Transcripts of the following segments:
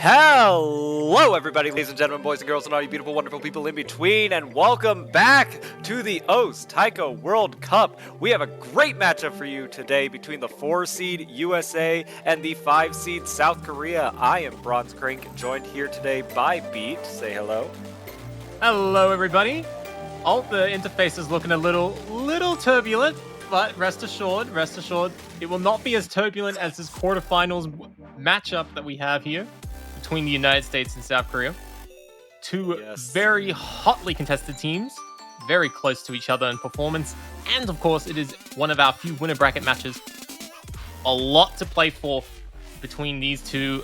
Hello, everybody, ladies and gentlemen, boys and girls, and all you beautiful, wonderful people in between, and welcome back to the OS Taiko World Cup. We have a great matchup for you today between the 4-seed USA and the 5-seed South Korea. I am Bronze Crank, joined here today by Beat. Say hello. Hello, everybody. The interface is looking a little turbulent, but rest assured, it will not be as turbulent as this quarterfinals matchup that we have here between the United States and South Korea. Two very hotly contested teams, very close to each other in performance, and of course, it is one of our few winner bracket matches. A lot to play for between these two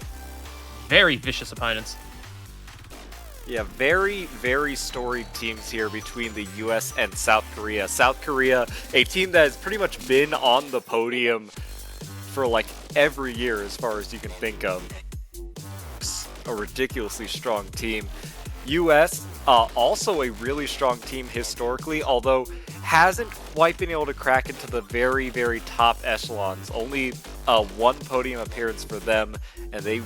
very vicious opponents. Yeah, very, very storied teams here between the US and South Korea. South Korea, a team that has pretty much been on the podium for like every year as far as you can think of. A ridiculously strong team. US, also a really strong team historically, although hasn't quite been able to crack into the very, very top echelons. Only one podium appearance for them, and they,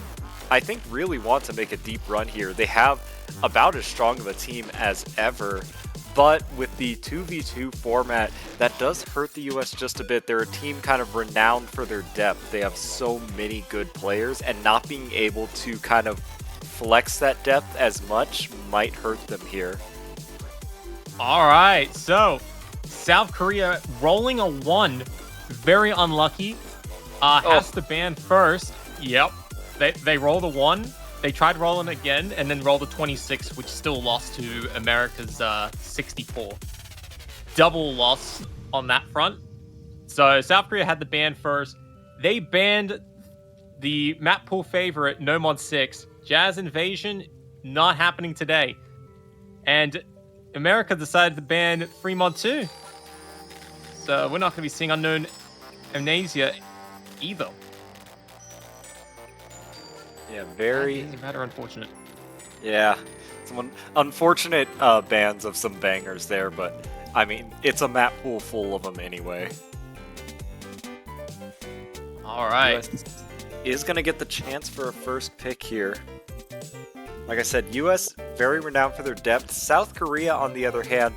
I think, really want to make a deep run here. They have about as strong of a team as ever, but with the 2v2 format, that does hurt the US just a bit. They're a team kind of renowned for their depth. They have so many good players, and not being able to kind of flex that depth as much might hurt them here. All right, so South Korea rolling a 1, very unlucky. Has to ban first. Yep, they rolled a 1. They tried rolling again and then rolled a 26, which still lost to America's 64. Double loss on that front. So South Korea had the ban first. They banned the map pool favorite, No Mod 6. Jazz Invasion, not happening today. And America decided to ban Free Mod 2. So we're not going to be seeing Unknown Amnesia either. Yeah, very rather unfortunate. Yeah, some unfortunate bans of some bangers there, but I mean, it's a map pool full of them anyway. All right. US is going to get the chance for a first pick here. Like I said, US, very renowned for their depth. South Korea, on the other hand,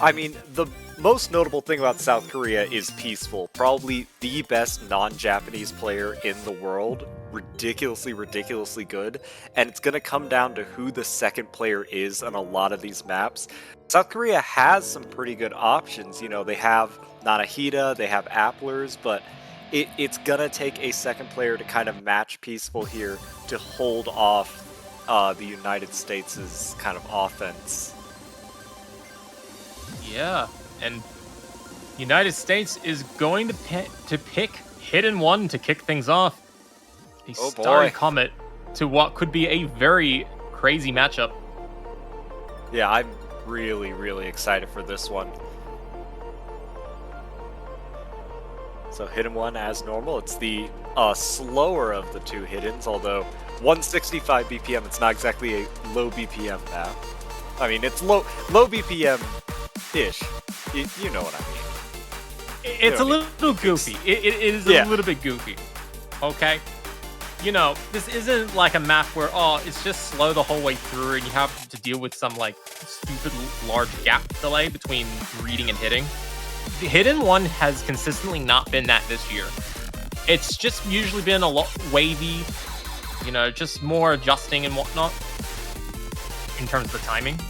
I mean, the most notable thing about South Korea is Peaceful. Probably the best non-Japanese player in the world. Ridiculously good. And it's going to come down to who the second player is on a lot of these maps. South Korea has some pretty good options. You know, they have Nanahida, they have Applers, but it's going to take a second player to kind of match Peaceful here to hold off the United States' kind of offense. Yeah, and United States is going to pick Hidden One to kick things off. A Starry Comet to what could be a very crazy matchup. Yeah, I'm really excited for this one. So Hidden One, as normal, it's the slower of the two Hiddens, although 165 BPM, it's not exactly a low BPM map. I mean, it's low BPM-ish. You know what I mean. It's a little goofy. It is a little bit goofy. Okay? You know, this isn't like a map where, it's just slow the whole way through and you have to deal with some, like, stupid large gap delay between reading and hitting. The Hidden One has consistently not been that this year. It's just usually been a lot wavy, you know, just more adjusting and whatnot in terms of the timing.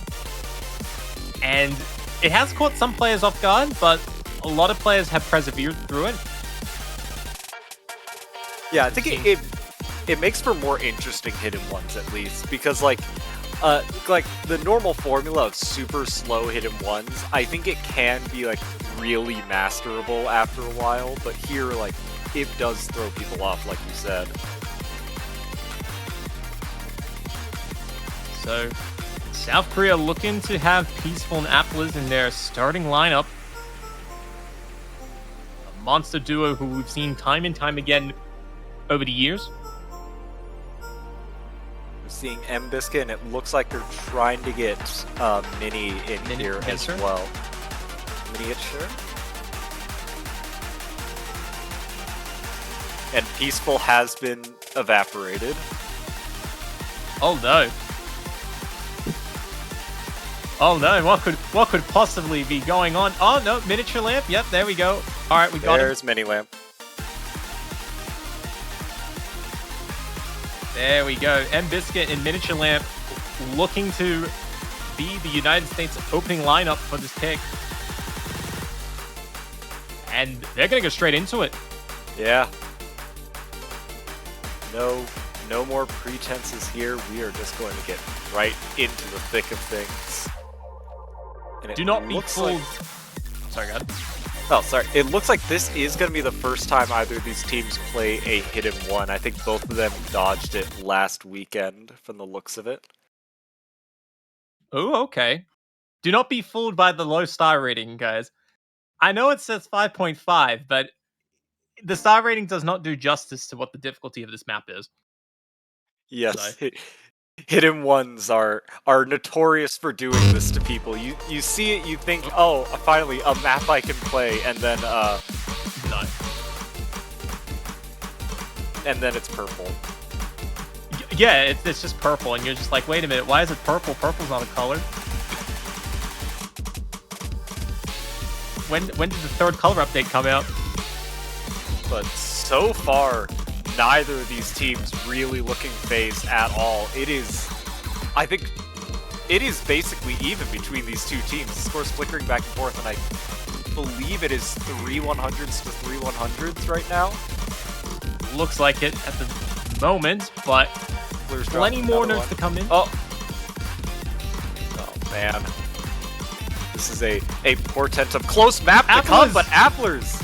And it has caught some players off guard, but a lot of players have persevered through it. Yeah, I think it makes for more interesting Hidden Ones, at least, because like the normal formula of super slow Hidden Ones, I think it can be like really masterable after a while, but here, like, it does throw people off, like you said. So, South Korea looking to have Peaceful and Applers in their starting lineup. A monster duo who we've seen time and time again over the years. We're seeing M-Biscuit, and it looks like they're trying to get Mini in here as well. Miniature. And Peaceful has been evaporated. Oh no. Oh no, what could possibly be going on? Oh no, miniature lamp. Yep, there we go. All right, we got him. There's mini lamp. There we go. M-Biscuit and miniature lamp looking to be the United States opening lineup for this pick. And they're going to go straight into it. Yeah. No more pretenses here. We are just going to get right into the thick of things. And Do not be fooled. Sorry, go ahead. Oh, sorry. It looks like this is going to be the first time either of these teams play a hidden one. I think both of them dodged it last weekend from the looks of it. Oh, okay. Do not be fooled by the low star rating, guys. I know it says 5.5, but the star rating does not do justice to what the difficulty of this map is. Yes. Hidden ones are notorious for doing this to people. You see it, you think, oh, finally a map I can play, and then No. and then it's purple. Yeah, it's just purple, and you're just like, wait a minute, why is it purple? Purple's not a color. When did the third color update come out? But so far, neither of these teams really looking phased at all. I think it is basically even between these two teams. The score's flickering back and forth, and I believe it is 3 100s to 3 100s right now. Looks like it at the moment, but There's plenty more notes to come in. Oh man. This is a portent of close map to come, but Applers!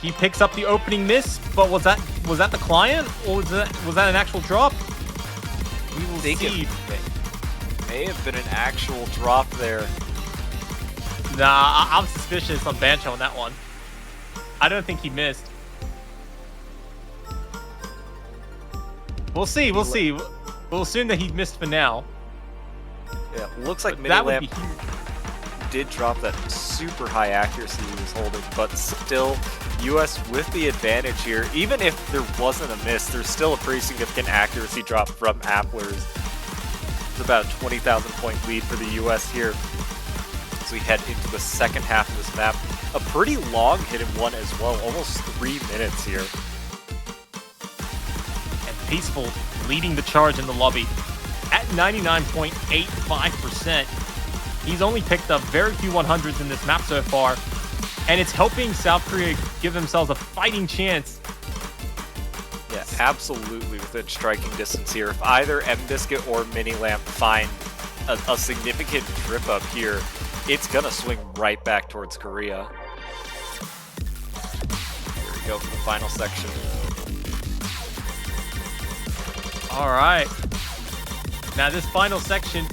He picks up the opening miss, but was that the client, or was that an actual drop? We will see. It may have been an actual drop there. Nah, I'm suspicious on Bancho on that one. I don't think he missed. We'll see. We'll see. We'll assume that he missed for now. Yeah, looks like But Mini that would Lamp be huge. did drop that super high accuracy he was holding, but still, US with the advantage here. Even if there wasn't a miss, there's still a pretty significant accuracy drop from Applers. It's about a 20,000 point lead for the US here as we head into the second half of this map. A pretty long hidden one as well, almost 3 minutes here. And Peaceful leading the charge in the lobby at 99.85%. He's only picked up very few 100s in this map so far, and it's helping South Korea give themselves a fighting chance. Yeah, absolutely within striking distance here. If either M-Biscuit or Mini Lamp find a significant trip up here, it's gonna swing right back towards Korea. Here we go for the final section. All right. Now this final section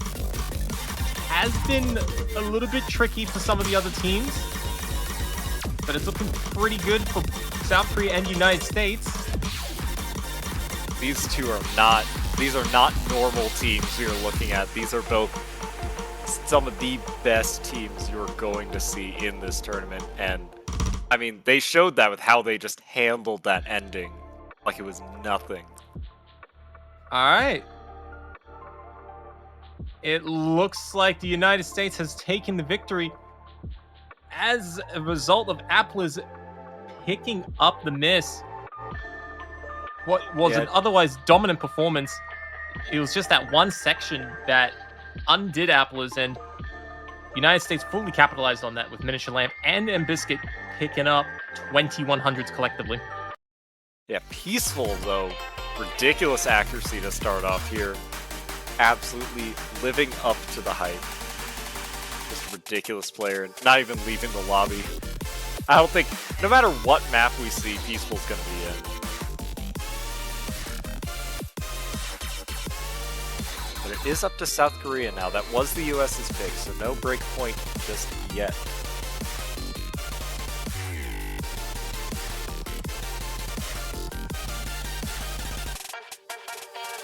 has been a little bit tricky for some of the other teams, but it's looking pretty good for South Korea and United States. These are not normal teams we are looking at. These are both some of the best teams you're going to see in this tournament, and I mean, they showed that with how they just handled that ending like it was nothing. All right. It looks like the United States has taken the victory as a result of Applers picking up the miss. What was an otherwise dominant performance. It was just that one section that undid Applers, and United States fully capitalized on that with Miniature Lamp and M-Biscuit picking up 2100s collectively. Yeah, Peaceful though, ridiculous accuracy to start off here. Absolutely living up to the hype. Just a ridiculous player, not even leaving the lobby. I don't think, no matter what map we see, Peaceful's gonna be in. But it is up to South Korea now. That was the US's pick, so no break point just yet.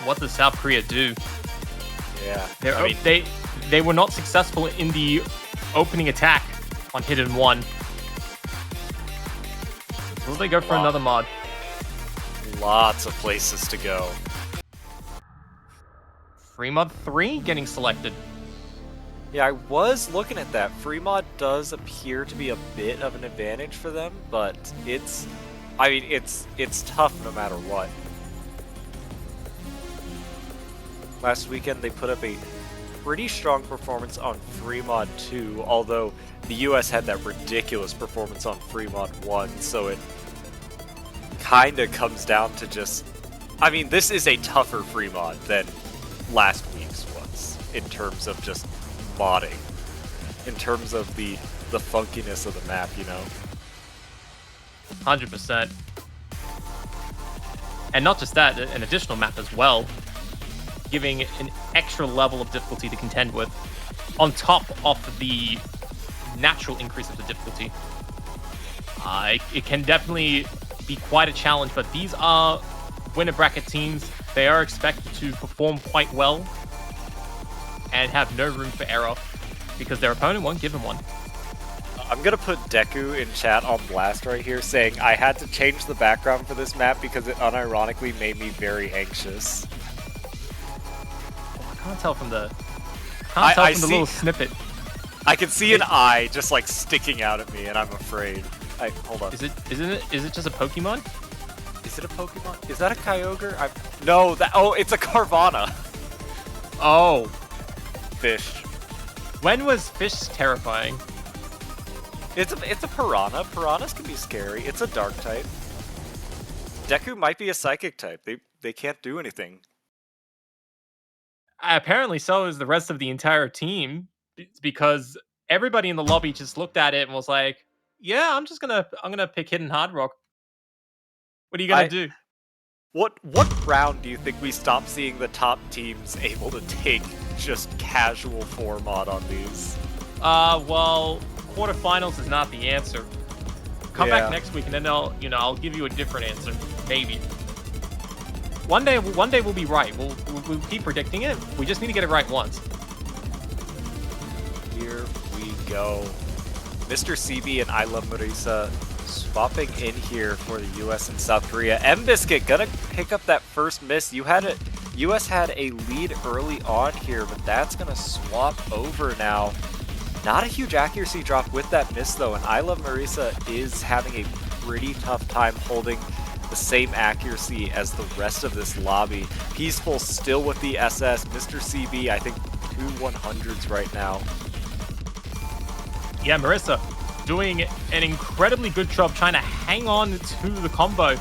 What does South Korea do? Yeah, I mean, they were not successful in the opening attack on Hidden 1. Will they go for another mod? Lots of places to go. Fremont 3 getting selected. Yeah, I was looking at that. Fremont does appear to be a bit of an advantage for them, but it's tough no matter what. Last weekend they put up a pretty strong performance on Fremont 2, although the US had that ridiculous performance on Fremont 1, so it kinda comes down to just... I mean, this is a tougher Fremont than last week's was, in terms of just modding, in terms of the funkiness of the map, you know? 100%. And not just that, an additional map as well, giving an extra level of difficulty to contend with, on top of the natural increase of the difficulty. It can definitely be quite a challenge, but these are winner bracket teams. They are expected to perform quite well and have no room for error because their opponent won't give them one. I'm gonna put Deku in chat on blast right here, saying I had to change the background for this map because it unironically made me very anxious. Oh, I can't tell from the the little snippet. I can see an eye just like sticking out at me, and I'm afraid. Hold on. Is it just a Pokemon? Is it a Pokemon? Is that a Kyogre? No, it's a Carvana. Oh, Fish. when was Fish terrifying? It's a Piranha. Piranhas can be scary. It's a dark type. Deku might be a psychic type. They can't do anything. Apparently, so is the rest of the entire team, because everybody in the lobby just looked at it and was like, "Yeah, I'm gonna pick Hidden Hard Rock." What are you gonna do? What round do you think we stop seeing the top teams able to take just casual 4 mod on these? Well, quarterfinals is not the answer. Come Yeah. back next week and then I'll give you a different answer. Maybe. One day we'll be right. We'll keep predicting it. We just need to get it right once. Here we go. Mr. CB and I Love Marisa swapping in here for the US and South Korea. M-Biscuit gonna pick up that first miss. US had a lead early on here, but that's gonna swap over now. Not a huge accuracy drop with that miss though, and I Love Marisa is having a pretty tough time holding the same accuracy as the rest of this lobby. Peaceful still with the SS. Mr. CB, I think 2 100s right now. Yeah, Marissa doing an incredibly good job trying to hang on to the combo.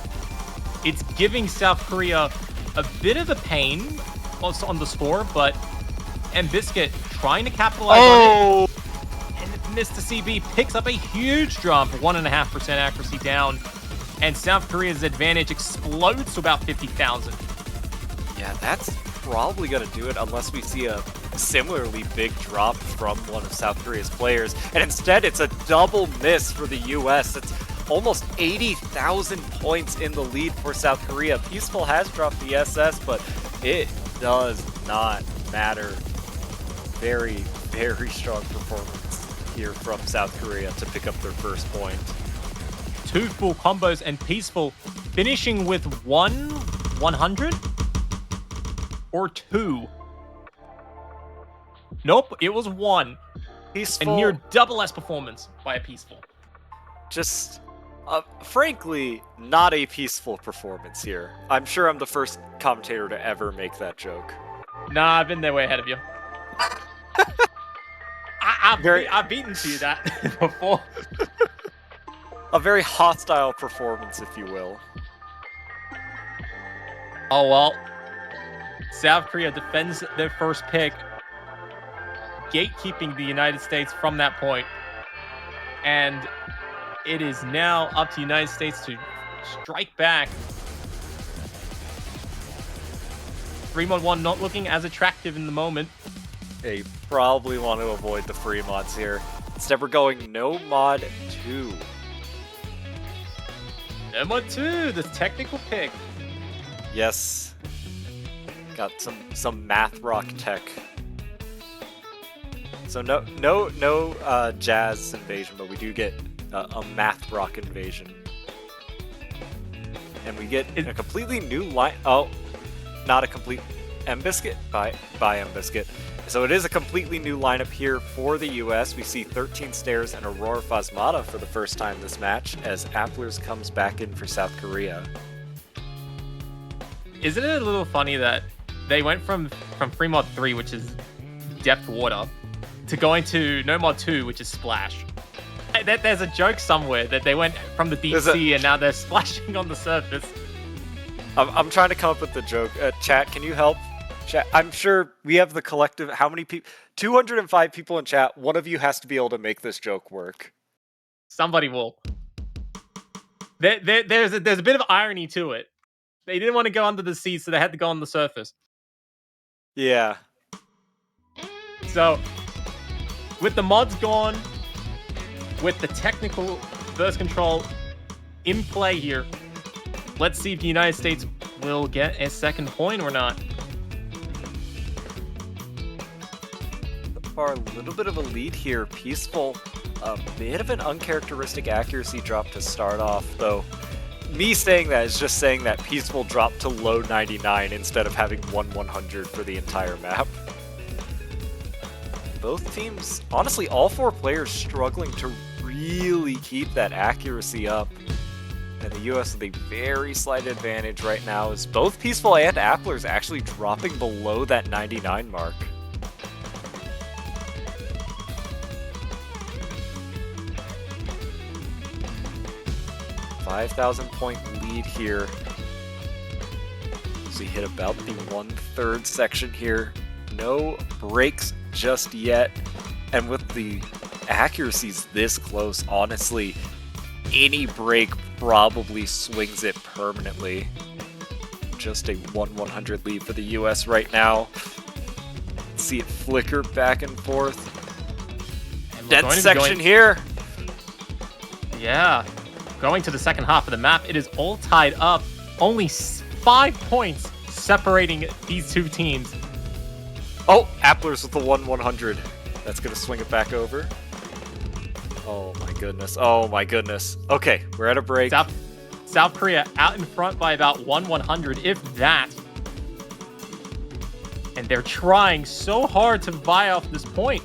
It's giving South Korea a bit of a pain also on the score, but M-Biscuit trying to capitalize on it. And Mr. CB picks up a huge jump, 1.5% accuracy down, and South Korea's advantage explodes to about 50,000. Yeah, that's probably going to do it unless we see a similarly big drop from one of South Korea's players. And instead, it's a double miss for the US. It's almost 80,000 points in the lead for South Korea. Peaceful has dropped the SS, but it does not matter. Very, very strong performance here from South Korea to pick up their first point. 2 full combos, and Peaceful finishing with 100 or 2. Nope, it was 1. Peaceful, A near double S performance by a Peaceful. just frankly, not a peaceful performance here. I'm sure I'm the first commentator to ever make that joke. Nah, I've been there way ahead of you. I've beaten to you that before. A very hostile performance, if you will. Oh well. South Korea defends their first pick, gatekeeping the United States from that point. And it is now up to the United States to strike back. 3-1 not looking as attractive in the moment. They probably want to avoid the free mods here. Instead, we're going no mod 2. Number 2, the technical pick. Yes. Got some math rock tech. So no jazz invasion, but we do get a math rock invasion. And we get a completely new line. Oh, not a complete. M-Biscuit? By M-Biscuit. So it is a completely new lineup here for the US. We see 13 Stairs and Aurora Phasmata for the first time this match as Applers comes back in for South Korea. Isn't it a little funny that they went from Free Mod 3, which is depth water, to going to No Mod 2, which is splash? There's a joke somewhere that they went from the deep sea and now they're splashing on the surface. I'm trying to come up with the joke. Chat, can you help? Chat, I'm sure we have the collective. How many people? 205 people in chat. One of you has to be able to make this joke work. Somebody will. There's a bit of irony to it. They didn't want to go under the sea, so they had to go on the surface. Yeah. So, with the mods gone, with the technical burst control in play here, let's see if the United States will get a second point or not. For a little bit of a lead here, Peaceful, a bit of an uncharacteristic accuracy drop to start off, though. Me saying that is just saying that Peaceful dropped to low 99 instead of having 100 for the entire map. Both teams, honestly, all four players struggling to really keep that accuracy up. And the US with a very slight advantage right now is both Peaceful and Applers actually dropping below that 99 mark. $5,000-point lead here. So you hit about the 1/3 section here. No breaks just yet. And with the accuracies this close, honestly, any break probably swings it permanently. Just a 1/100 lead for the US right now. See it flicker back and forth. Dense section here. Yeah. Going to the second half of the map, it is all tied up. Only 5 points separating these two teams. Oh, Applers with the 1/100. That's going to swing it back over. Oh my goodness. Oh my goodness. Okay, we're at a break. South Korea out in front by about 1/100, if that. And they're trying so hard to buy off this point.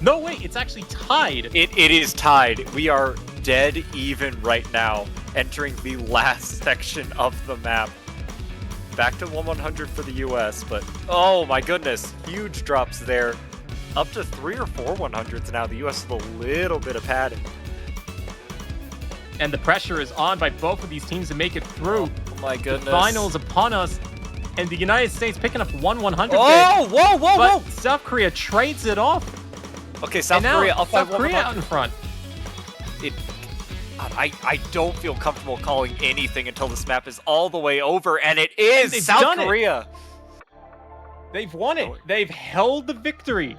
No, wait, it's actually tied. It is tied. We are dead even right now, entering the last section of the map. Back to 1/100 for the US, but oh my goodness, huge drops there. Up to 3 or 4 100s now. The US with a little bit of padding. And the pressure is on by both of these teams to make it through. Oh my goodness. The finals upon us, and the United States picking up 1/100. Oh, whoa, whoa, but whoa! South Korea trades it off. Okay, South Korea up by South Korea out in front. I don't feel comfortable calling anything until this map is all the way over, and it is They've South done Korea. They've won it. They've held the victory.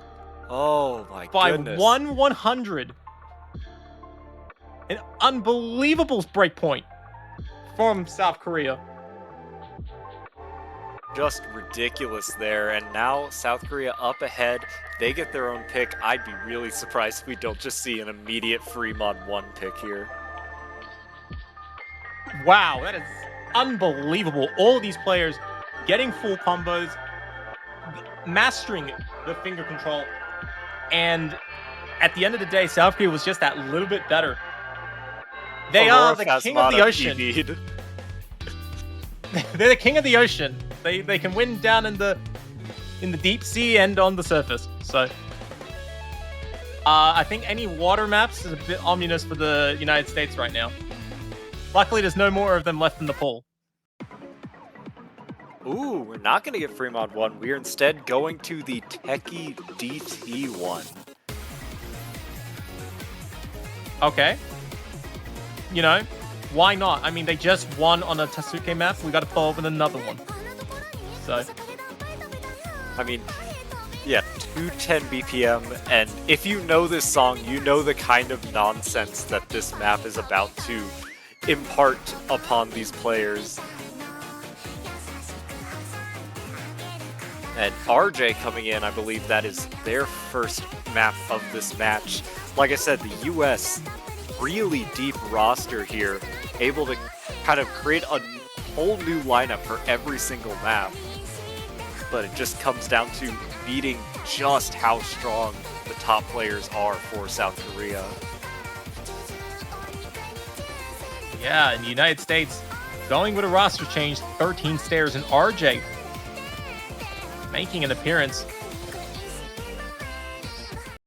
Oh my by goodness. 1/100. An unbelievable breakpoint from South Korea. Just ridiculous there, and now South Korea up ahead. They get their own pick. I'd be really surprised if we don't just see an immediate free mod 1 pick here. Wow, that is unbelievable. All of these players getting full combos, mastering the finger control, and at the end of the day, South Korea was just that little bit better. They are the king of the ocean. They're the king of the ocean. They can win down in the deep sea and on the surface. So I think any water maps is a bit ominous for the United States right now. Luckily, there's no more of them left in the pool. Ooh, we're not going to get free mod 1. We're instead going to the Techie DT 1. Okay. You know, why not? I mean, they just won on a Tasuke map. We got to follow up with another one. So, I mean, yeah, 210 BPM, and if you know this song, you know the kind of nonsense that this map is about to impart upon these players. And RJ coming in, I believe that is their first map of this match. Like I said, the US, really deep roster here, able to kind of create a whole new lineup for every single map. but it just comes down to beating just how strong the top players are for South Korea. Yeah, in the United States, going with a roster change, 13 stairs, and RJ making an appearance.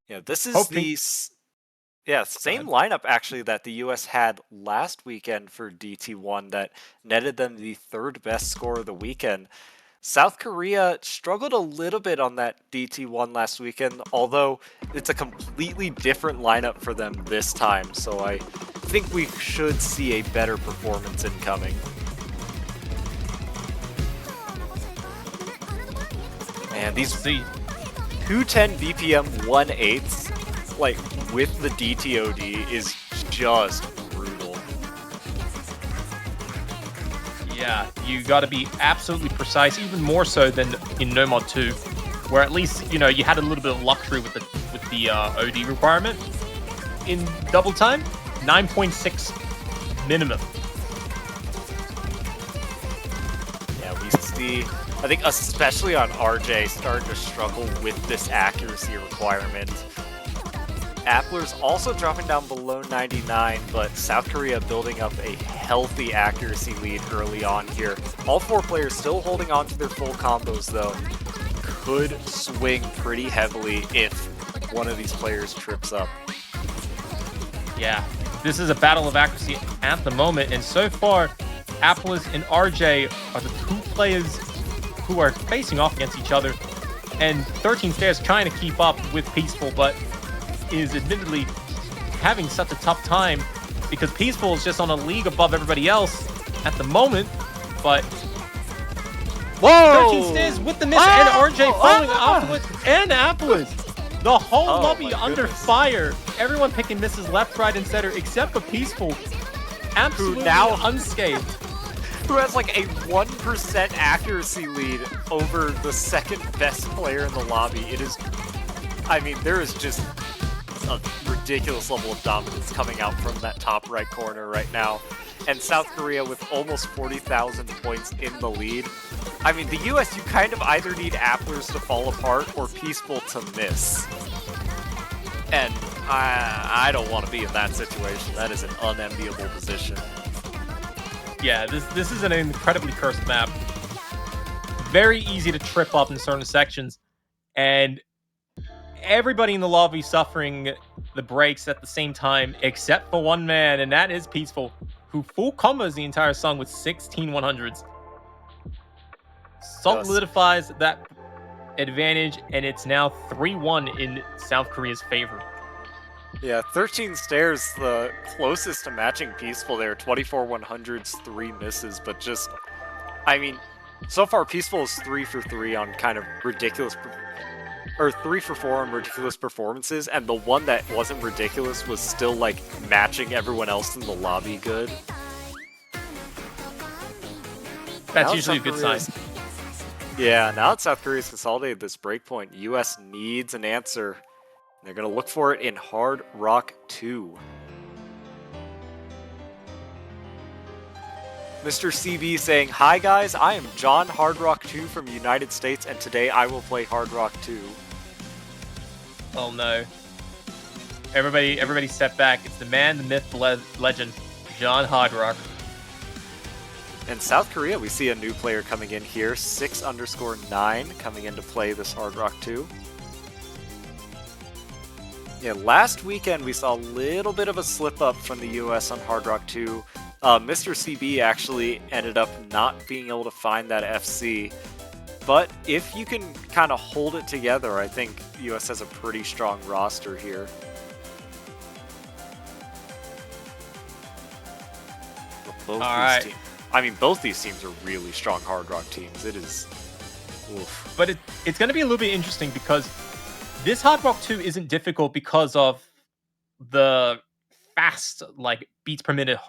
Yeah, this is Hoping- the same lineup actually that the US had last weekend for DT1 that netted them the third best score of the weekend. South Korea struggled a little bit on that DT1 last weekend, although it's a completely different lineup for them this time, so I think we should see a better performance incoming. Man, these 210 BPM 1/8, like, with the DTOD is just brutal. Yeah, you got to be absolutely precise, even more so than in No Mod 2, where at least, you know, you had a little bit of luxury with the OD requirement. In double time, 9.6 minimum. Yeah, we see, I think especially on RJ, starting to struggle with this accuracy requirement. Appler's also dropping down below 99, but South Korea building up a healthy accuracy lead early on here. All four players still holding on to their full combos though. Could swing pretty heavily if one of these players trips up. Yeah, this is a battle of accuracy at the moment, and so far, Apples and RJ are the two players who are facing off against each other, and 13 Stairs trying to keep up with Peaceful, but is admittedly having such a tough time because Peaceful is just on a league above everybody else at the moment, but Whoa! 13 Stairs with the miss, and RJ following afterwards, and Apples. The whole lobby under fire. Everyone picking misses left, right, and center except for Peaceful. Absolutely now unscathed. Who has like a 1% accuracy lead over the second best player in the lobby. It is, I mean, there is just a ridiculous level of dominance coming out from that top right corner right now. And South Korea with almost 40,000 points in the lead. I mean, the US, you kind of either need Applers to fall apart or Peaceful to miss. And I don't want to be in that situation. That is an unenviable position. Yeah, this is an incredibly cursed map. Very easy to trip up in certain sections. And everybody in the lobby suffering the breaks at the same time, except for one man, and that is Peaceful, who full combos the entire song with 16 100s. Solidifies that advantage, and it's now 3-1 in South Korea's favor. Yeah, 13 Stairs, the closest to matching Peaceful there. 24 100s, 3 misses, but just, I mean, so far Peaceful is 3 for 3 on kind of ridiculous, or 3 for 4 on ridiculous performances, and the one that wasn't ridiculous was still, like, matching everyone else in the lobby good. That's usually a good sign. Yeah, now that South Korea's consolidated this breakpoint, US needs an answer. They're going to look for it in Hard Rock 2. Mr. CB saying, "Hi guys, I am John Hard Rock 2 from United States, and today I will play Hard Rock 2. Oh no. Everybody step back. It's the man, the myth, the legend, John Hardrock. In South Korea, we see a new player coming in here, 6_9 coming in to play this Hard Rock 2. Yeah, last weekend we saw a little bit of a slip up from the US on Hard Rock 2. Mr. CB actually ended up not being able to find that FC. But if you can kind of hold it together, I think the US has a pretty strong roster here. Both these teams are really strong Hard Rock teams. It is... Oof. But it's going to be a little bit interesting because this Hard Rock 2 isn't difficult because of the fast, like, beats per minute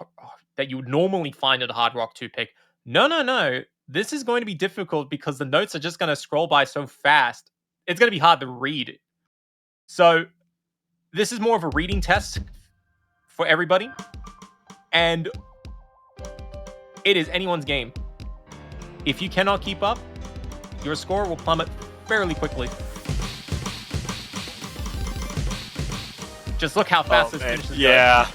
that you would normally find at a Hard Rock 2 pick. No. This is going to be difficult because the notes are just going to scroll by so fast. It's going to be hard to read. So this is more of a reading test for everybody. And it is anyone's game. If you cannot keep up, your score will plummet fairly quickly. Just look how fast this finishes go.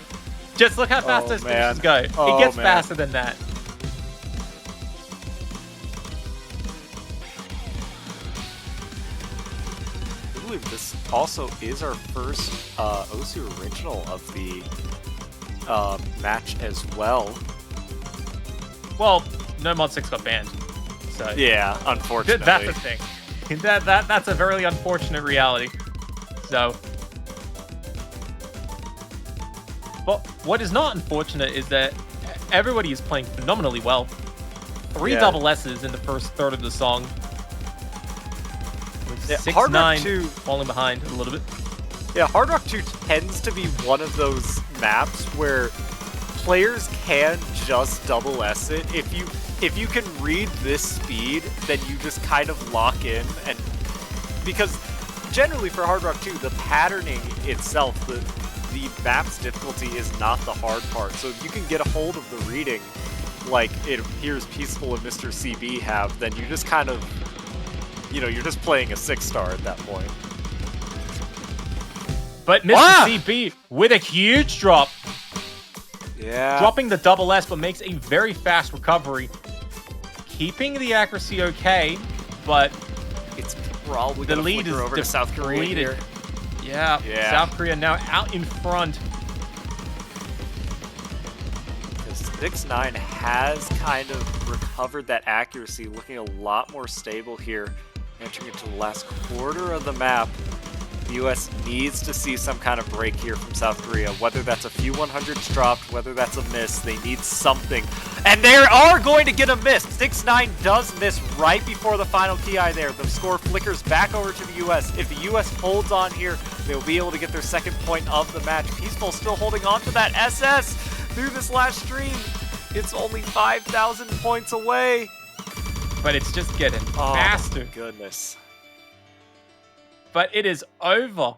Just look how fast this finishes go. It gets faster than that. I believe this also is our first Osu original of the match as well. Well, no Mod 6 got banned. So yeah, unfortunately. That's a thing. That's a very unfortunate reality. So, but what is not unfortunate is that everybody is playing phenomenally well. 3 double S's in the first third of the song. With 6-9 falling behind a little bit. Yeah, Hard Rock 2 tends to be one of those maps where players can just double S it. If you can read this speed, then you just kind of lock in, and because generally for Hard Rock 2, the patterning itself, the map's difficulty is not the hard part. So if you can get a hold of the reading, like it appears Peaceful and Mr. CB have, then you just kind of, you're just playing a 6-star at that point. But Mr. CB with a huge drop. Yeah. Dropping the double S, but makes a very fast recovery. Keeping the accuracy okay, but it's probably the going lead to over to South Korea here. Yeah, South Korea now out in front. 6-9 has kind of recovered that accuracy, looking a lot more stable here. Entering into the last quarter of the map, the US needs to see some kind of break here from South Korea. Whether that's a few 100s dropped, whether that's a miss, they need something. And they are going to get a miss. 6-9 does miss right before the final KI there. The score flickers back over to the US. If the US holds on here, they'll be able to get their second point of the match. Peaceful still holding on to that SS through this last stream. It's only 5,000 points away. But it's just getting faster. Oh, goodness. But it is over.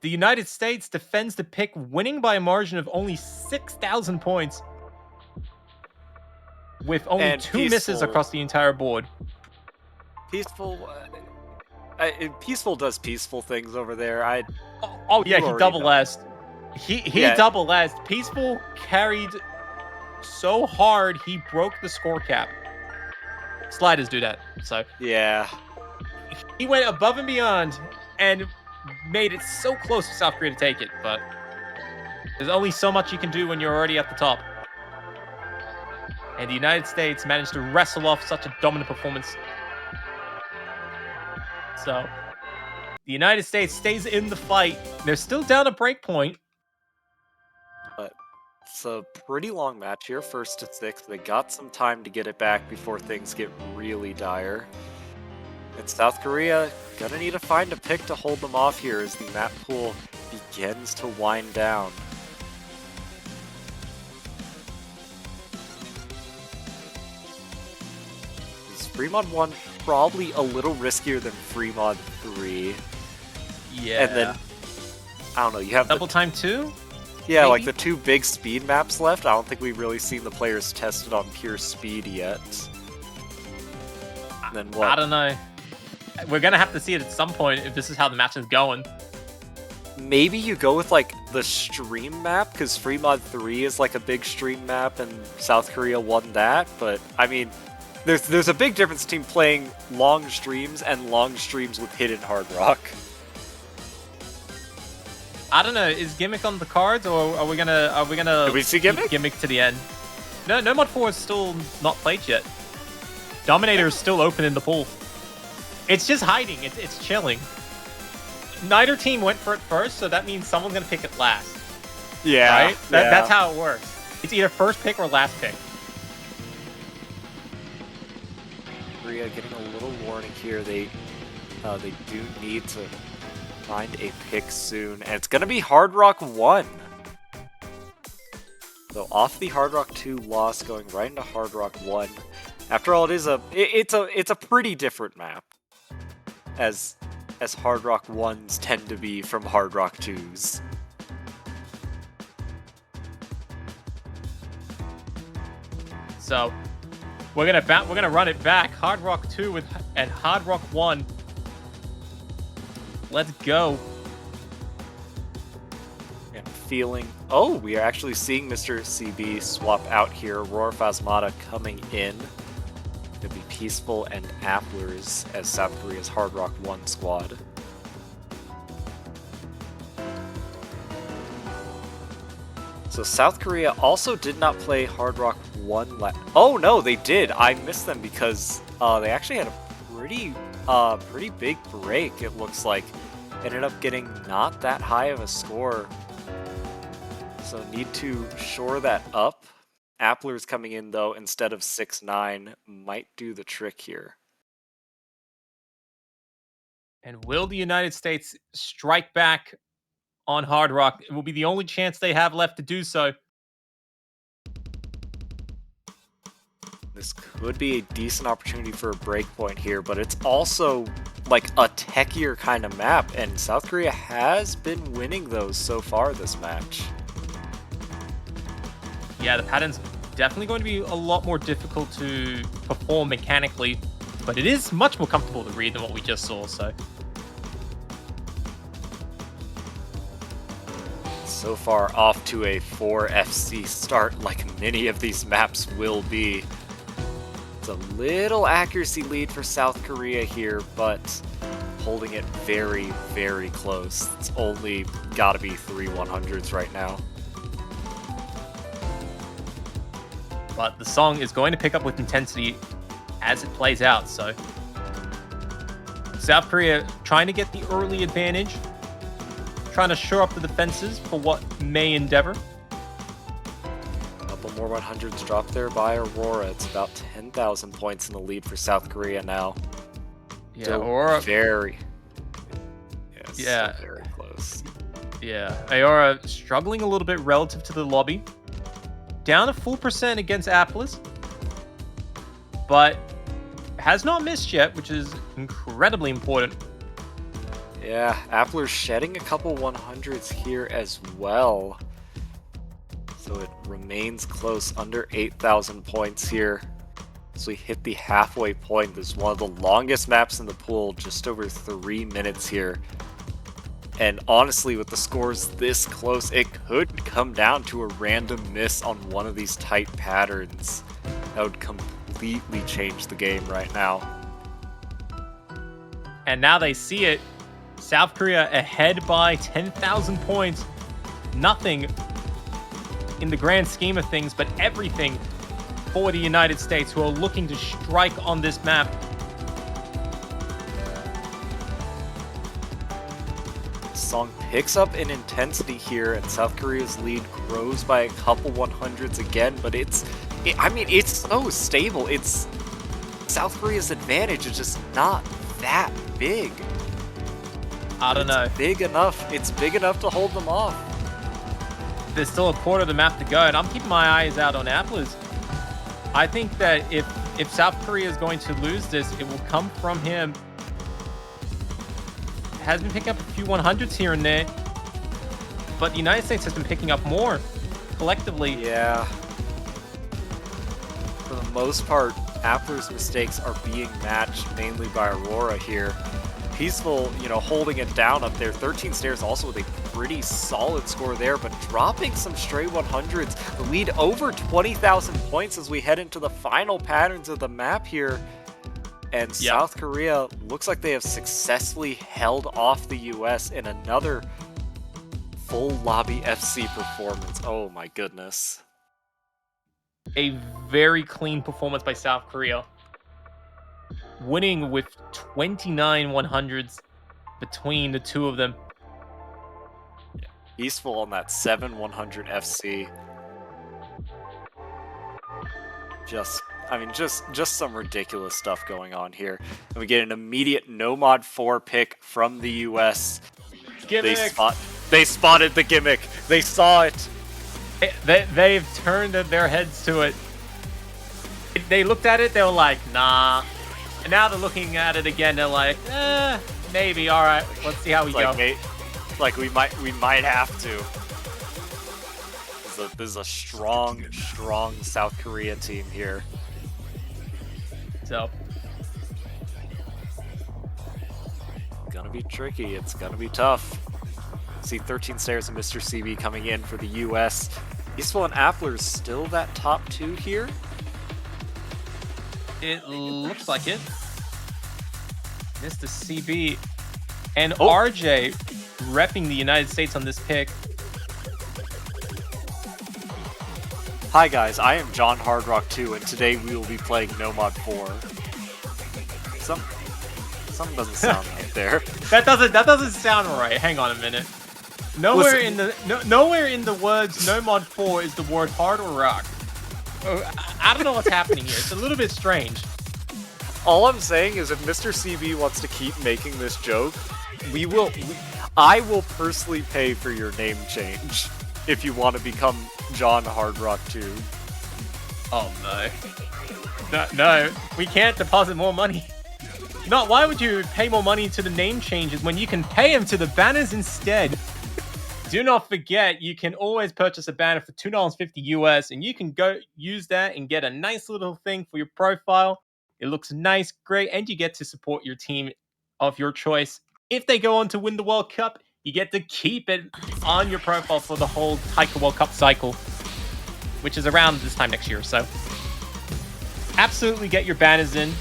The United States defends the pick, winning by a margin of only 6,000 points. With only 2 misses across the entire board. Peaceful does peaceful things over there. He double S'd. He double S'd. Peaceful carried so hard he broke the score cap. Sliders do that, so. Yeah. He went above and beyond and made it so close for South Korea to take it, but there's only so much you can do when you're already at the top. And the United States managed to wrestle off such a dominant performance. So, the United States stays in the fight. They're still down a break point. But it's a pretty long match here, 1st to 6th. They got some time to get it back before things get really dire. And South Korea gonna need to find a pick to hold them off here as the map pool begins to wind down. Is Fremod 1 probably a little riskier than Fremod 3? Yeah. And then, I don't know, you have Double Time 2? Yeah, maybe? like the 2 big speed maps left. I don't think we've really seen the players tested on pure speed yet. And then what? I don't know. We're going to have to see it at some point if this is how the match is going. Maybe you go with like the stream map, because Fremod 3 is like a big stream map and South Korea won that. But I mean, there's a big difference between playing long streams and long streams with hidden hard rock. I don't know. Is Gimmick on the cards, or are we gonna Did we see Gimmick? Gimmick to the end? No Mod 4 is still not played yet. Dominator is still open in the pool. It's just hiding. It's chilling. Neither team went for it first, so that means someone's gonna pick it last. Yeah. Right? That's how it works. It's either first pick or last pick. Korea getting a little warning here. They do need to find a pick soon, and it's gonna be Hard Rock 1. So off the Hard Rock 2 loss, going right into Hard Rock 1. After all, it's a pretty different map, as Hard Rock 1s tend to be from Hard Rock 2s. So We're gonna run it back. Hard Rock 2 and Hard Rock 1. Let's go. And feeling. Oh, we are actually seeing Mr. CB swap out here. Aurora Phasmata coming in. It'll be Peaceful and Applers as South Korea's Hard Rock 1 squad. So South Korea also did not play Hard Rock 1 Oh no, they did. I missed them because they actually had a pretty big break, it looks like. Ended up getting not that high of a score. So need to shore that up. Appler's coming in though instead of 6-9 might do the trick here. And will the United States strike back on Hard Rock? It will be the only chance they have left to do so. This could be a decent opportunity for a breakpoint here, but it's also like a techier kind of map, and South Korea has been winning those so far this match. Yeah, the pattern's definitely going to be a lot more difficult to perform mechanically, but it is much more comfortable to read than what we just saw, so. So far off to a 4 FC start like many of these maps will be. It's a little accuracy lead for South Korea here, but holding it very, very close. It's only gotta be 3 100s right now. But the song is going to pick up with intensity as it plays out, so. South Korea trying to get the early advantage, trying to shore up the defenses for what may endeavor. Couple more 100s dropped there by Aurora. It's about 10,000 points in the lead for South Korea now. Yeah, Still Aurora. Very. Yeah. Very close. Yeah, Aurora struggling a little bit relative to the lobby. Down a full percent against Apples, but has not missed yet, which is incredibly important. Yeah, Appler's shedding a couple 100s here as well. So it remains close, under 8,000 points here. So we hit the halfway point. This is one of the longest maps in the pool, just over 3 minutes here. And honestly, with the scores this close, it could come down to a random miss on one of these tight patterns. That would completely change the game right now. And now they see it. South Korea ahead by 10,000 points. Nothing in the grand scheme of things, but everything for the United States, who are looking to strike on this map. Song picks up in intensity here, and South Korea's lead grows by a couple 100s again, but it's so stable. It's South Korea's advantage is just not that big. I don't know. Big enough. It's big enough to hold them off. There's still a quarter of the map to go, and I'm keeping my eyes out on Apples. I think that if South Korea is going to lose this, it will come from him. Has been picking up a few 100s here and there, but the United States has been picking up more collectively. Yeah. For the most part, Appler's mistakes are being matched mainly by Aurora here. Peaceful, holding it down up there. 13 stairs also with a pretty solid score there, but dropping some stray 100s. The lead over 20,000 points as we head into the final patterns of the map here. And South Korea looks like they have successfully held off the US in another full lobby FC performance. Oh my goodness. A very clean performance by South Korea. Winning with 29 100s between the two of them. Peaceful on that 7-100 FC. Just some ridiculous stuff going on here. And we get an immediate no mod 4 pick from the US. Gimmick. They spotted the gimmick. They saw it. They've turned their heads to it. They looked at it, they were like, nah. And now they're looking at it again, they're like, maybe, alright, let's see how we go. We might have to. This is a strong South Korea team here. So Gonna be tricky. It's gonna be tough. See 13 stairs and Mr. CB coming in for the US. Peaceful and Appler's still that top 2 here. it looks like it. Mr. CB and RJ repping the United States on this pick. Hi guys, I am John Hardrock 2, and today we will be playing Nomad 4. Something doesn't sound right there. That doesn't sound right. Hang on a minute. Nowhere in the words Nomad 4 is the word hard or rock. I don't know what's happening here. It's a little bit strange. All I'm saying is if Mr. CB wants to keep making this joke, I will personally pay for your name change if you want to become John Hardrock 2. Oh no. No, we can't deposit more money. No, why would you pay more money to the name changes when you can pay them to the banners instead? Do not forget, you can always purchase a banner for $2.50 US, and you can go use that and get a nice little thing for your profile. It looks nice, great, and you get to support your team of your choice. If they go on to win the World Cup, you get to keep it on your profile for the whole Taiko World Cup cycle, which is around this time next year. So, absolutely get your banners in.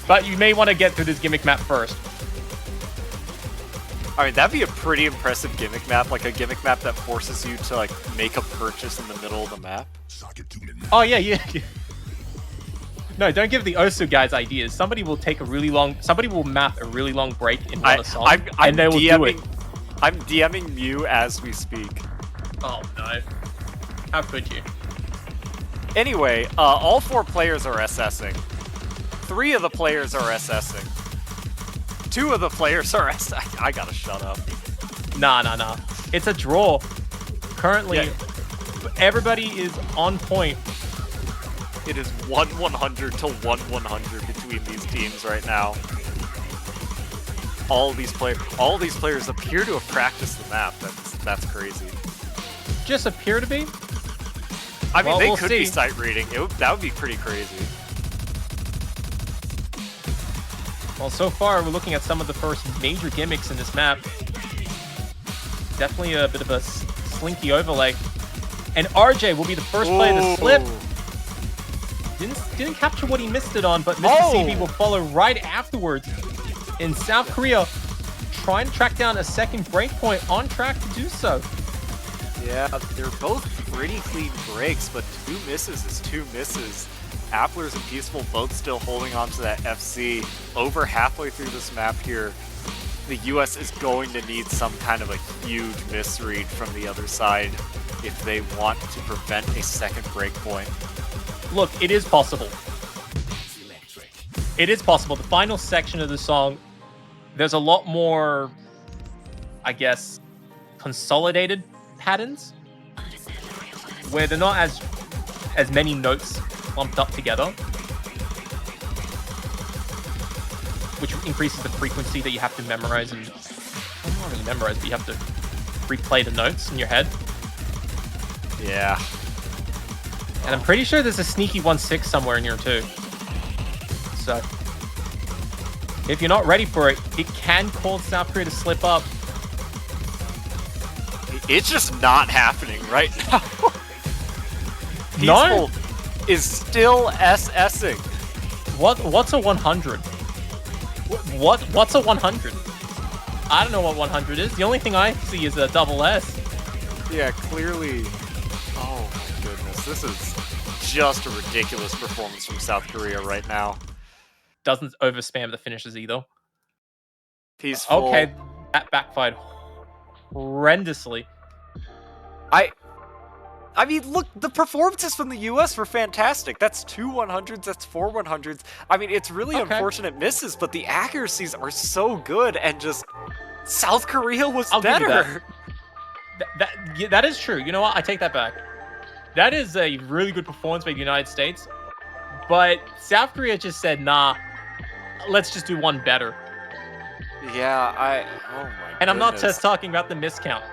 But you may want to get through this gimmick map first. I mean, that'd be a pretty impressive gimmick map, like a gimmick map that forces you to like make a purchase in the middle of the map. Oh yeah. No, don't give the Osu guys ideas. Somebody will map a really long break in one song, and they will do it. I'm DMing Mew as we speak. Oh no. How could you? Anyway, all 4 players are SSing. 3 of the players are SSing. 2 of the players are I gotta shut up. Nah. It's a draw. Currently, everybody is on point. It is 1-100 to 1-100 between these teams right now. All these players appear to have practiced the map. That's crazy. Just appear to be? I mean, they could be sight reading. That would be pretty crazy. Well, so far, we're looking at some of the first major gimmicks in this map. Definitely a bit of a slinky overlay. And RJ will be the first player to slip. Didn't capture what he missed it on, but Mr. CB will follow right afterwards. In South Korea, trying to track down a second breakpoint, on track to do so. Yeah, they're both pretty clean breaks, but 2 misses is 2 misses. Applers and Peaceful both still holding on to that FC. Over halfway through this map here, the US is going to need some kind of a huge misread from the other side if they want to prevent a second breakpoint. Look, it is possible. It is possible. The final section of the song, there's a lot more, I guess, consolidated patterns where they're not as many notes lumped up together, which increases the frequency that you have to memorize and not really memorize, but you have to replay the notes in your head. Yeah. And I'm pretty sure there's a sneaky 1-6 somewhere in here too. So, if you're not ready for it, it can cause South Korea to slip up. It's just not happening right now. No, is still SSing. What's a 100? What's a 100? I don't know what 100 is. The only thing I see is a double S. Yeah, clearly. Oh my goodness, this is just a ridiculous performance from South Korea right now. Doesn't overspam the finishes either. Peaceful. Okay, that backfired horrendously. I mean, look, the performances from the US were fantastic. That's 2 100s, that's 4 100s. I mean, it's really unfortunate misses, but the accuracies are so good, and just South Korea was better. That is true. You know what? I take that back. That is a really good performance by the United States, but South Korea just said, nah, let's just do one better. Yeah, oh my goodness. And I'm not just talking about the miscount.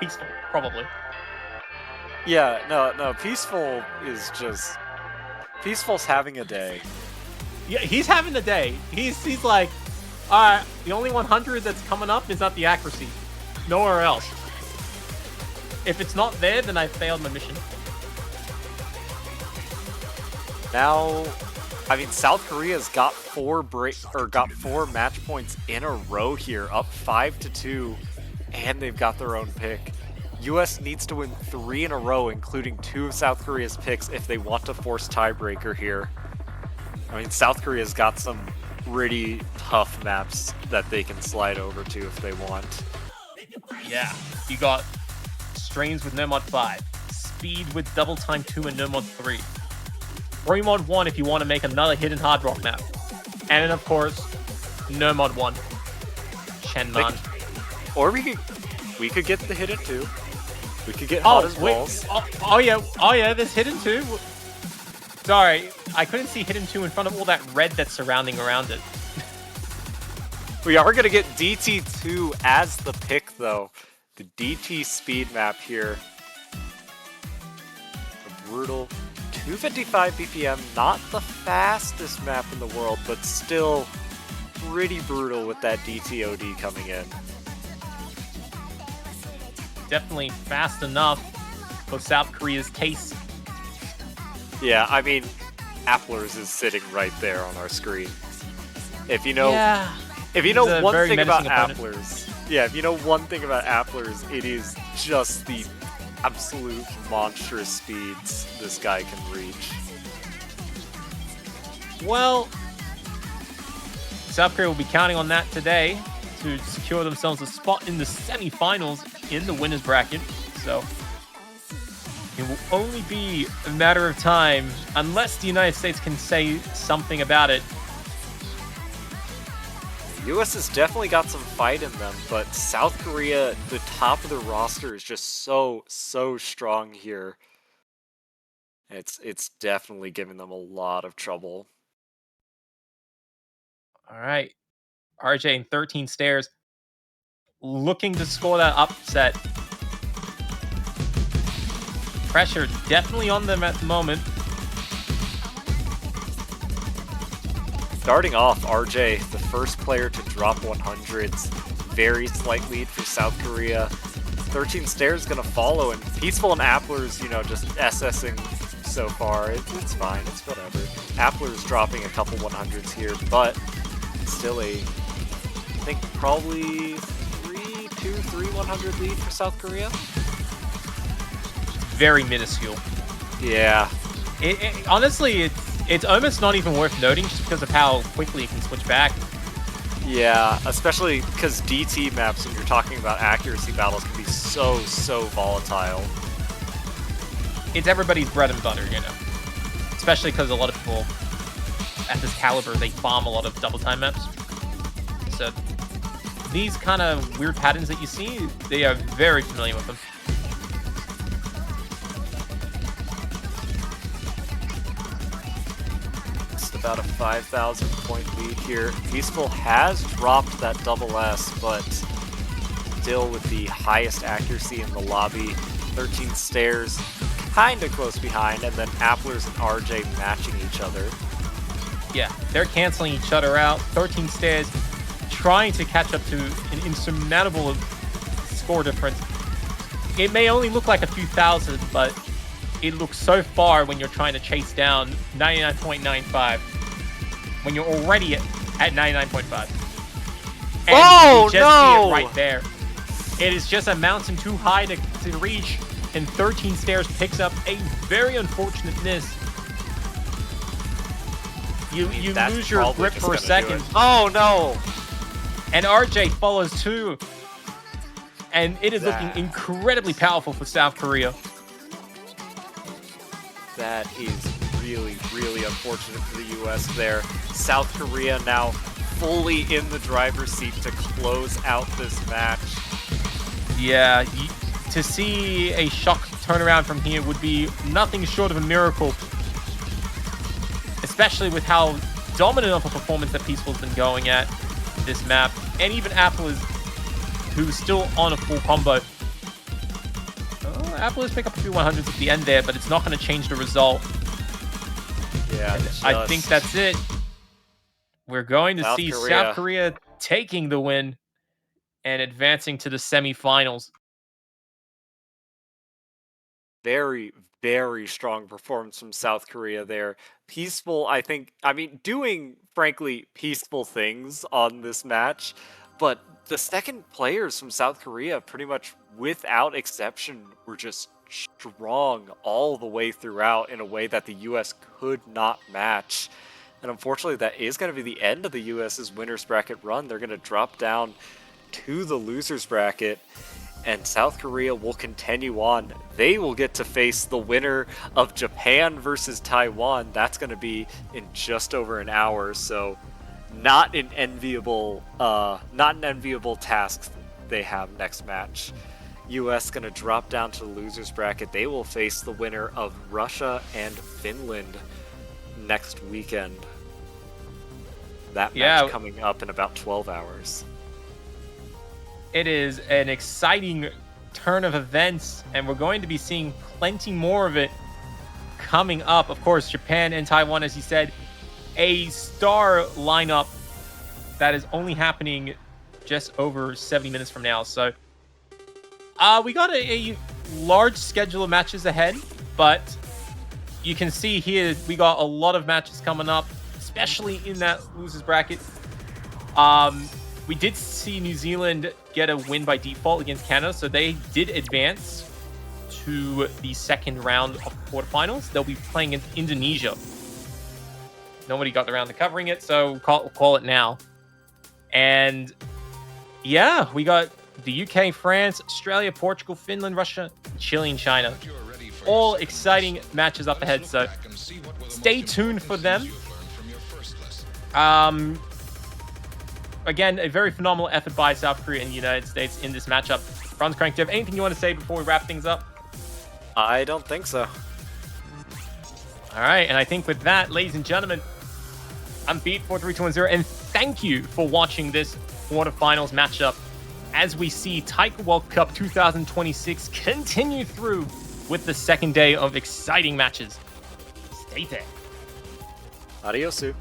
Peaceful, probably. Yeah, no, Peaceful is just... Peaceful's having a day. Yeah, he's having the day. He's like, the only 100 that's coming up is at the accuracy. Nowhere else. If it's not there, then I failed my mission. Now, I mean, South Korea's got four match points in a row here, up 5-2, and they've got their own pick. US needs to win 3 in a row, including 2 of South Korea's picks, if they want to force tiebreaker here. I mean, South Korea's got some pretty tough maps that they can slide over to if they want. Yeah, you got Strains with no mod 5, Speed with double time 2 and no mod 3, Free mod 1 if you want to make another hidden hard rock map, and then of course, no mod 1, Chenman. Or we could get the hidden 2. We could get hot as balls. Oh yeah, there's hidden 2. Sorry, I couldn't see hidden 2 in front of all that red that's surrounding around it. We are going to get DT2 as the pick, though. The DT speed map here. A brutal 255 BPM, not the fastest map in the world, but still pretty brutal with that DTOD coming in. Definitely fast enough for South Korea's taste. Yeah, I mean, Applers is sitting right there on our screen. If you know, if you know one thing about Applers, if you know one thing about Applers, it is just the absolute monstrous speeds this guy can reach. Well, South Korea will be counting on that today to secure themselves a spot in the semi-finals in the winners bracket. So it will only be a matter of time, unless the United States can say something about it. US has definitely got some fight in them, but South Korea, the top of the roster is just so strong here. It's definitely giving them a lot of trouble. All right. RJ in 13 stairs, looking to score that upset. Pressure definitely on them at the moment. Starting off, RJ, the first player to drop 100s. Very slight lead for South Korea. 13 stairs gonna follow, and Peaceful and Applers, you know, just SSing so far. It's fine, it's whatever. Applers dropping a couple 100s here, but still I think probably 3 100 lead for South Korea. Very minuscule. Yeah. Honestly, it's almost not even worth noting just because of how quickly it can switch back. Yeah, especially because DT maps, when you're talking about accuracy battles, can be so volatile. It's everybody's bread and butter, you know. Especially because a lot of people at this caliber, they farm a lot of double time maps. So these kind of weird patterns that you see, they are very familiar with them. About a 5,000 point lead here. Peaceful has dropped that double S, but still with the highest accuracy in the lobby. 13 stairs, kind of close behind, and then Applers and RJ matching each other. Yeah, they're canceling each other out. 13 stairs, trying to catch up to an insurmountable score difference. It may only look like a few thousand, but it looks so far when you're trying to chase down 99.95 when you're already at 99.5. And you just see it right there. It is just a mountain too high to reach, and 13 stairs picks up a very unfortunate miss. You lose your grip for a second. Oh no! And RJ follows too. And it is looking incredibly powerful for South Korea. That is really unfortunate for the US there. South Korea now fully in the driver's seat to close out this match. Yeah, to see a shock turnaround from here would be nothing short of a miracle. Especially with how dominant of a performance that Peaceful's been going at this map. And even Apple is, who's still on a full combo. Apple has picked up a few 100s at the end there, but it's not going to change the result. Yeah, I think that's it. We're going to South see Korea. South Korea taking the win and advancing to the semifinals. Very, very strong performance from South Korea there. Peaceful, I mean, doing, frankly, peaceful things on this match, but the second players from South Korea, pretty much without exception, were just strong all the way throughout in a way that the US could not match. And unfortunately, that is going to be the end of the US's winners bracket run. They're going to drop down to the losers bracket, and South Korea will continue on. They will get to face the winner of Japan versus Taiwan. That's going to be in just over an hour, so not an enviable task they have next match. US going to drop down to the losers bracket. They will face the winner of Russia and Finland next weekend. That match coming up in about 12 hours. It is an exciting turn of events, and we're going to be seeing plenty more of it coming up. Of course, Japan and Taiwan, as you said, a star lineup that is only happening just over 70 minutes from now. So we got a large schedule of matches ahead, but you can see here we got a lot of matches coming up, especially in that losers bracket. We did see New Zealand get a win by default against Canada, so they did advance to the second round of quarterfinals. They'll be playing in Indonesia. Nobody got around to covering it, so call it now. And yeah, we got the UK, France, Australia, Portugal, Finland, Russia, Chile, and China. All exciting matches up ahead, so stay tuned for them. Again, a very phenomenal effort by South Korea and the United States in this matchup. Franz Crank, do you have anything you want to say before we wrap things up? I don't think so. All right, and I think with that, ladies and gentlemen, I'm Beat43210, and thank you for watching this quarterfinals matchup as we see Taiko World Cup 2026 continue through with the second day of exciting matches. Stay there. Adiosu.